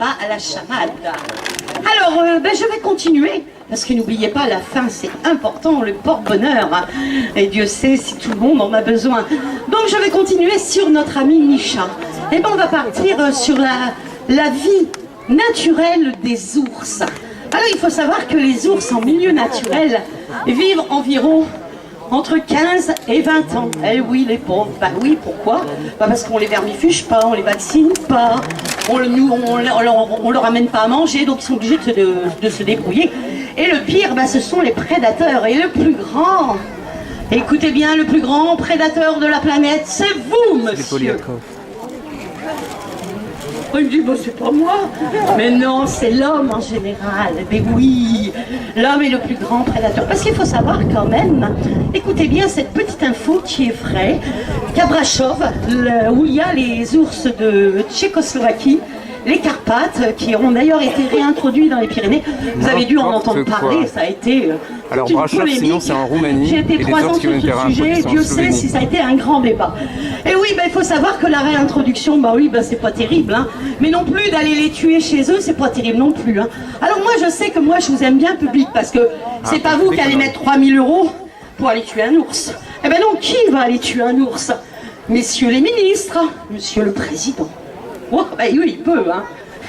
pas à la chamade. Alors, je vais continuer, parce que n'oubliez pas, la fin, c'est important, le porte-bonheur. Hein, et Dieu sait si tout le monde en a besoin. Donc, je vais continuer sur notre ami Micha. Et bien, on va partir sur la vie naturelle des ours. Alors, il faut savoir que les ours en milieu naturel vivent environ entre 15 et 20 ans. Eh oui, les pauvres. Bah oui, pourquoi? Bah parce qu'on les vermifuge pas, on les vaccine pas, on leur amène pas à manger, donc ils sont obligés de se débrouiller. Et le pire, bah, ce sont les prédateurs. Et le plus grand, écoutez bien, le plus grand prédateur de la planète, c'est vous, monsieur. Il me dit, bon, c'est pas moi. Mais non, c'est l'homme en général. Mais oui, l'homme est le plus grand prédateur. Parce qu'il faut savoir quand même, écoutez bien cette petite info qui est vraie, qu'à Brasov, où il y a les ours de Tchécoslovaquie, les Carpates, qui ont d'ailleurs été réintroduits dans les Pyrénées. Vous avez dû en entendre parler, ça a été alors Brasov, sinon c'est en Roumanie. J'ai été 3 ans sur ce sujet, Dieu sait si ça a été un grand débat. Et oui, il faut savoir que la réintroduction, c'est pas terrible, hein. Mais non plus d'aller les tuer chez eux, c'est pas terrible non plus. Hein. Alors moi, je sais que moi, je vous aime bien, public, parce que c'est pas vous qui allez mettre 3000 € pour aller tuer un ours. Eh ben non, qui va aller tuer un ours? Messieurs les ministres, monsieur le président. Oh, oui, il peut, hein.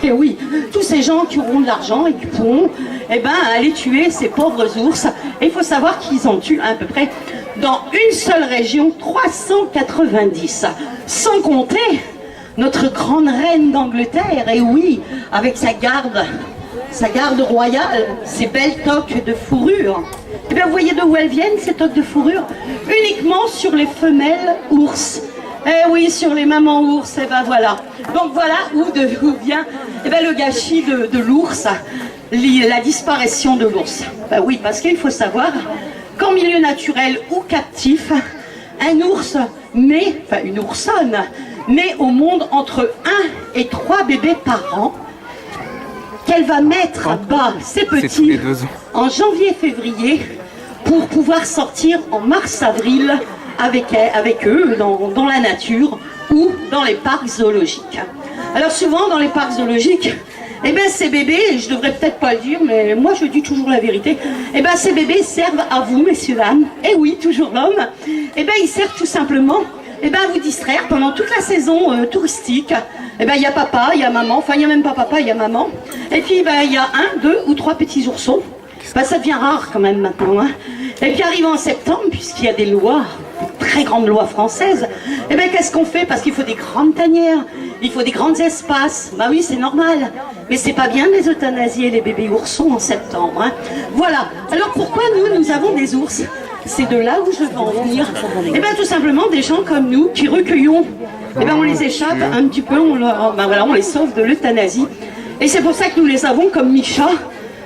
Et oui, tous ces gens qui auront de l'argent et qui pourront, aller tuer ces pauvres ours. Et il faut savoir qu'ils en tuent à peu près dans une seule région, 390. Sans compter notre grande reine d'Angleterre, et oui, avec sa garde royale, ces belles toques de fourrure. Et bien, vous voyez de où elles viennent, ces toques de fourrure? Uniquement sur les femelles ours. Eh oui, sur les mamans ours, voilà. Donc voilà où vient le gâchis de l'ours, la disparition de l'ours. Oui, parce qu'il faut savoir qu'en milieu naturel ou captif, un ours une oursonne, naît au monde entre 1 et 3 bébés par an, qu'elle va mettre à bas ses petits en janvier-février pour pouvoir sortir en mars-avril avec eux dans la nature ou dans les parcs zoologiques. Alors souvent dans les parcs zoologiques, ces bébés, je devrais peut-être pas le dire, mais moi je dis toujours la vérité, ces bébés servent à vous, messieurs, dames, et oui, toujours l'homme, ils servent tout simplement à vous distraire pendant toute la saison touristique. Il y a papa, il y a maman, enfin il n'y a même pas papa, il y a maman, et puis il y a 1, 2 ou 3 petits oursons. Ça devient rare quand même maintenant, hein. Et puis arrive en septembre, puisqu'il y a des lois, très grandes lois françaises, qu'est-ce qu'on fait? Parce qu'il faut des grandes tanières, il faut des grands espaces. Oui, c'est normal, mais c'est pas bien de les euthanasier, les bébés oursons, en septembre, hein. Voilà. Alors pourquoi nous avons des ours? C'est de là où je veux en venir. Tout simplement des gens comme nous qui recueillons, on les échappe un petit peu, on les sauve de l'euthanasie. Et c'est pour ça que nous les avons comme Micha.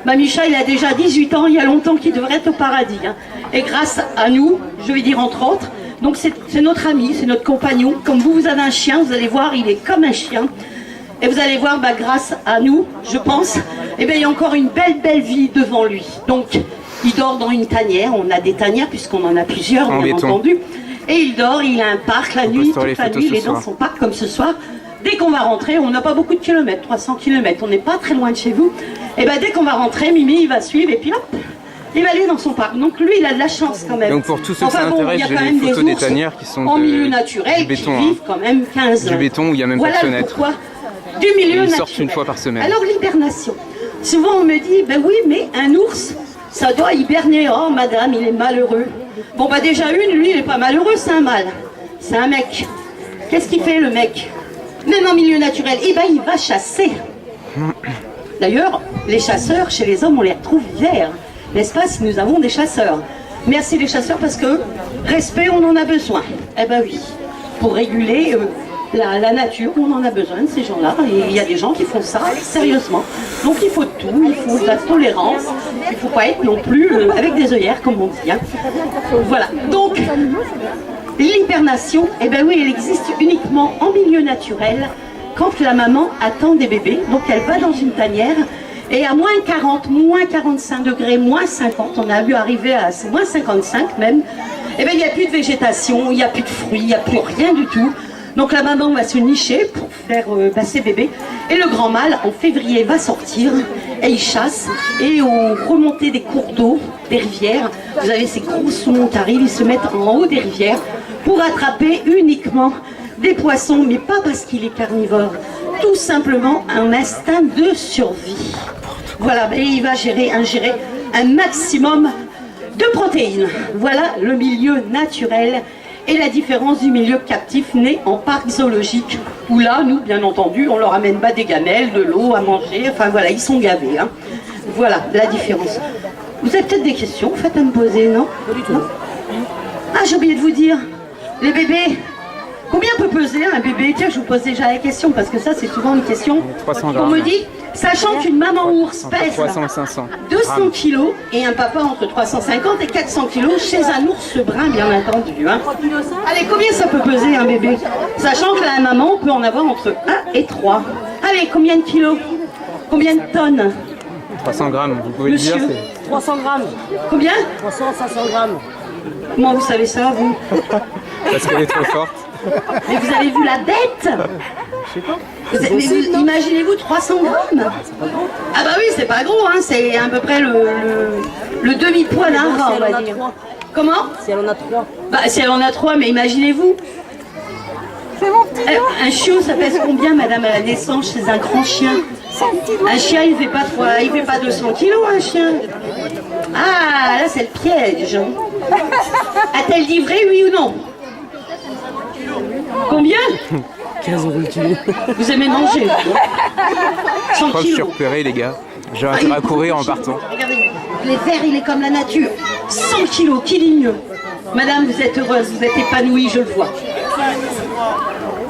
Micha, il a déjà 18 ans, il y a longtemps qu'il devrait être au paradis. Hein. Et grâce à nous, je vais dire entre autres, donc c'est notre ami, c'est notre compagnon. Comme vous avez un chien, vous allez voir, il est comme un chien. Et vous allez voir, grâce à nous, je pense, il y a encore une belle vie devant lui. Donc, il dort dans une tanière, on a des tanières puisqu'on en a plusieurs, bien entendu. Et il dort, il a un parc la nuit, toute la nuit, il est dans son parc comme ce soir. Dès qu'on va rentrer, on n'a pas beaucoup de kilomètres, 300 km, on n'est pas très loin de chez vous. Dès qu'on va rentrer, Mimi, il va suivre et puis hop, il va aller dans son parc. Donc lui, il a de la chance quand même. Donc pour tous ceux qui s'intéressent, j'ai des photos des tanières qui sont en milieu naturel, qui vivent quand même 15 ans. Du béton où il n'y a même pas de fenêtre. Du milieu naturel. Ils sortent une fois par semaine. Alors l'hibernation. Souvent on me dit, oui, mais un ours, ça doit hiberner. Oh madame, il est malheureux. Bon déjà lui, il n'est pas malheureux, c'est un mâle. C'est un mec. Qu'est-ce qu'il fait le mec? Même en milieu naturel, il va chasser. D'ailleurs, les chasseurs, chez les hommes, on les retrouve l'hiver. N'est-ce pas, si nous avons des chasseurs? Merci les chasseurs, parce que respect, on en a besoin. Oui, pour réguler la nature, on en a besoin de ces gens-là. Et il y a des gens qui font ça sérieusement. Donc il faut tout, il faut de la tolérance. Il ne faut pas être non plus avec des œillères, comme on dit. Hein. Voilà, donc l'hibernation, oui, elle existe uniquement en milieu naturel, quand la maman attend des bébés, donc elle va dans une tanière, et à moins 40, moins 45 degrés, moins 50, on a vu arriver à moins 55 même, il n'y a plus de végétation, il n'y a plus de fruits, il n'y a plus rien du tout. Donc la maman va se nicher pour faire ses bébés. Et le grand mâle, en février, va sortir et il chasse. Et aux remontées des cours d'eau, des rivières, vous avez ces gros saumons qui arrivent, ils se mettent en haut des rivières pour attraper uniquement des poissons, mais pas parce qu'il est carnivore. Tout simplement un instinct de survie. Voilà, et il va ingérer un maximum de protéines. Voilà le milieu naturel et la différence du milieu captif né en parc zoologique, où là, nous, bien entendu, on leur amène des gamelles, de l'eau à manger, enfin voilà, ils sont gavés. Hein. Voilà la différence. Vous avez peut-être des questions, faites à me poser, non? Non. Ah, j'ai oublié de vous dire, les bébés, combien peut peser un bébé? Tiens, je vous pose déjà la question, parce que ça, c'est souvent une question 300 qu'on me dit. Sachant qu'une maman ours pèse 200 kilos et un papa entre 350 et 400 kilos chez un ours brun, bien entendu. Hein. Allez, combien ça peut peser un bébé? Sachant que la maman peut en avoir entre 1 et 3. Allez, combien de kilos? Combien de tonnes? 300 grammes, vous pouvez Monsieur, le dire. 300 grammes. Combien? 300, 500 grammes. Comment vous savez ça, vous? Parce qu'elle est trop forte. Mais vous avez vu la bête? Je sais pas. Imaginez-vous 300 grammes. Ah bah oui, c'est pas gros, hein, c'est à peu près le demi-poids d'un rat, on va dire. Comment? Si elle en a 3. Bah si elle en a 3, mais imaginez-vous. C'est mon petit doigt. Un chiot, ça pèse combien, madame, à la naissance chez un grand chien? Un chien, il fait pas 200 kilos, un chien. Ah, là, c'est le piège. A-t-elle dit vrai, oui ou non? Combien? 15 € le kilo. Vous aimez manger? 100 Je crois que je suis kilos. repéré, les gars. J'ai intérêt à courir en partant. Regardez, les vers, il est comme la nature. 100 kilos, qui dit mieux? Madame, vous êtes heureuse, vous êtes épanouie, je le vois.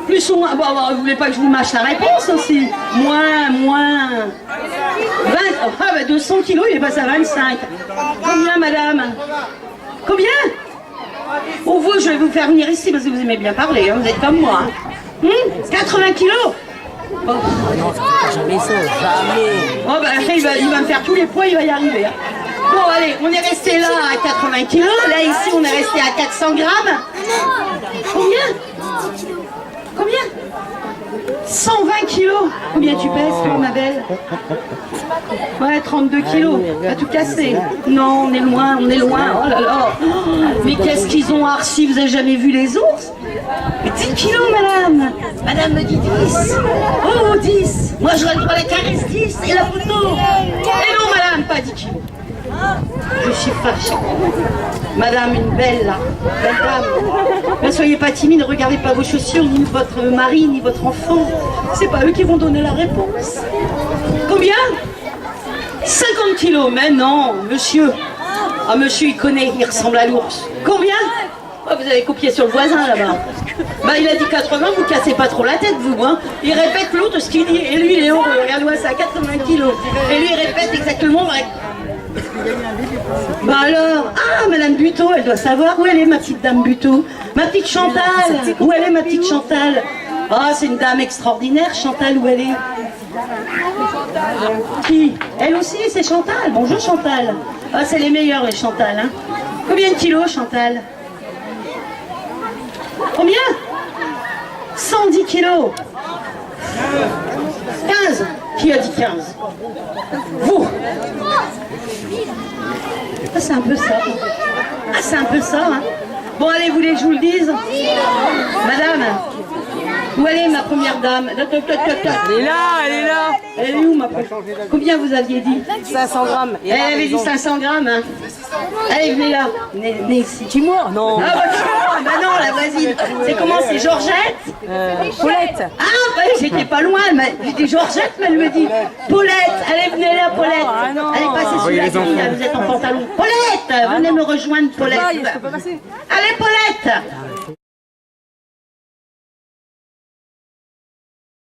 Plus ou moins, vous voulez pas que je vous mâche la réponse aussi? Moins. 20, ah bah 200 kilos, il est passé à 25. Combien, madame? Combien? Oh, vous, je vais vous faire venir ici parce que vous aimez bien parler, hein, vous êtes comme moi. Hein. 80 kilos? Oh. Non, ça fait jamais ça, jamais. Oh bah il va me faire tous les poids, il va y arriver. Hein. Bon allez, on est resté là à 80 kilos, là ici on est resté à 400 grammes. Combien? 120 kilos. Combien tu pèses toi, ma belle? Ouais, 32 kilos. Pas tout cassé. Non, on est loin. Oh là là. Mais qu'est-ce qu'ils ont archi? Vous avez jamais vu les ours? 10 kilos, madame. Madame me dit 10. Oh, 10. Moi, j'aurais le droit à la caresse 10 et la photo. Et non, madame, pas 10 kilos. Je suis fâchée. Madame, une belle là, belle dame. Ne soyez pas timide, regardez pas vos chaussures, ni votre mari, ni votre enfant. C'est pas eux qui vont donner la réponse. Combien? 50 kilos, mais non, monsieur. Ah, monsieur, il connaît, il ressemble à l'ours. Combien? Oh, vous avez copié sur le voisin là-bas. Bah, il a dit 80, vous cassez pas trop la tête, vous, hein. Il répète l'autre ce qu'il dit, et lui, il est heureux. Regarde-moi ça, 80 kilos. Et lui, il répète exactement. Bah alors, ah, Madame Buteau, elle doit savoir où elle est, ma petite dame Buteau. Ma petite Chantal, où elle est, ma petite Chantal? Ah, c'est une dame extraordinaire, Chantal, où elle est? Qui? Elle aussi, c'est Chantal. Bonjour, Chantal. Ah, c'est les meilleurs, les Chantal, hein. Combien de kilos, Chantal? Combien? 110 kilos. 15. Qui a dit 15? Vous. Ah, c'est un peu ça. Ah, c'est un peu ça, hein. Bon, allez, vous voulez que je vous le dise? Madame, où elle est, ma première dame? Elle est là, elle est là. Elle est où, ma première? Combien vous aviez dit? 500 grammes. Elle avait dit 500 grammes, hein. Allez, venez là. Venez ici. Dis-moi, non. Ah, bah non, la voisine. C'est comment, c'est Georgette? Paulette. Ah, bah, j'étais pas loin. J'ai dit Georgette, mais elle me dit Paulette. Allez, venez là, Paulette. Ah, non. Allez, passez sous la grille, là, vous êtes en pantalon. Paulette, venez me rejoindre, Paulette. Je peux pas passer. Allez, Paulette.